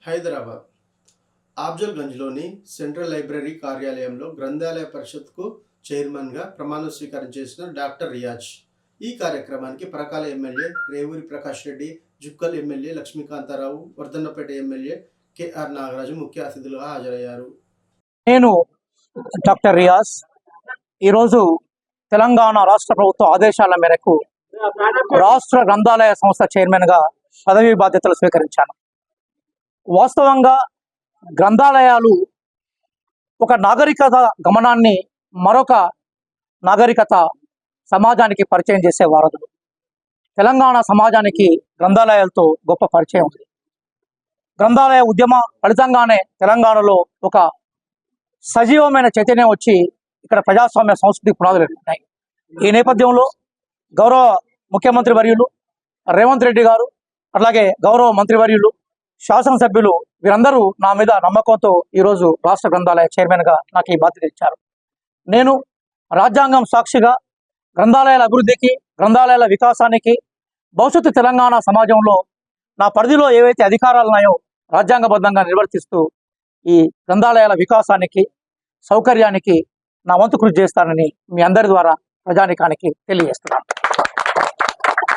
Hyderabad ఆఫ్జల్గంజ్లోని central library కార్యాలయంలో గ్రంథాలయ పరిషత్కు చైర్మన్గా ప్రమాణ స్వీకారం చేసిన డాక్టర్ రియాజ్. ఈ కార్యక్రమానికి Parakala MLA Revuri Prakash Reddy, Jukkal MLA Lakshmikantha Rao, Wardhannapet MLA KR Nagaraju ముఖ్య అతిథులుగా హాజరయ్యారు. నేను డాక్టర్ రియాజ్ ఈరోజు తెలంగాణ రాష్ట్ర ప్రభుత్వ ఆదేశాల మేరకు రాష్ట్ర గ్రంథాలయ సంస్థ చైర్మన్గా పదవీ బాధ్యతలు స్వీకరించాను. వాస్తవంగా గ్రంథాలయాలు ఒక నాగరికత గమనాన్ని మరొక నాగరికత సమాజానికి పరిచయం చేసే వారధులు. తెలంగాణ సమాజానికి గ్రంథాలయాలతో గొప్ప పరిచయం ఉంది. గ్రంథాలయ ఉద్యమ ఫలితంగానే తెలంగాణలో ఒక సజీవమైన చైతన్యం వచ్చి ఇక్కడ ప్రజాస్వామ్య సంస్కృతి పునాదులు ఉన్నాయి. ఈ నేపథ్యంలో గౌరవ ముఖ్యమంత్రి వర్యులు రేవంత్ రెడ్డి గారు, అలాగే గౌరవ మంత్రివర్యులు, శాసనసభ్యులు వీరందరూ నా మీద నమ్మకంతో ఈరోజు రాష్ట్ర గ్రంథాలయ చైర్మన్గా నాకు ఈ బాధ్యత ఇచ్చారు. నేను రాజ్యాంగం సాక్షిగా గ్రంథాలయాల అభివృద్ధికి, గ్రంథాలయాల వికాసానికి, భవిష్యత్తు తెలంగాణ సమాజంలో నా పరిధిలో ఏవైతే అధికారాలు ఉన్నాయో రాజ్యాంగబద్ధంగా నిర్వర్తిస్తూ ఈ గ్రంథాలయాల వికాసానికి, సౌకర్యానికి నా వంతు కృషి చేస్తానని మీ అందరి ద్వారా ప్రజానికానికి తెలియజేస్తున్నాను.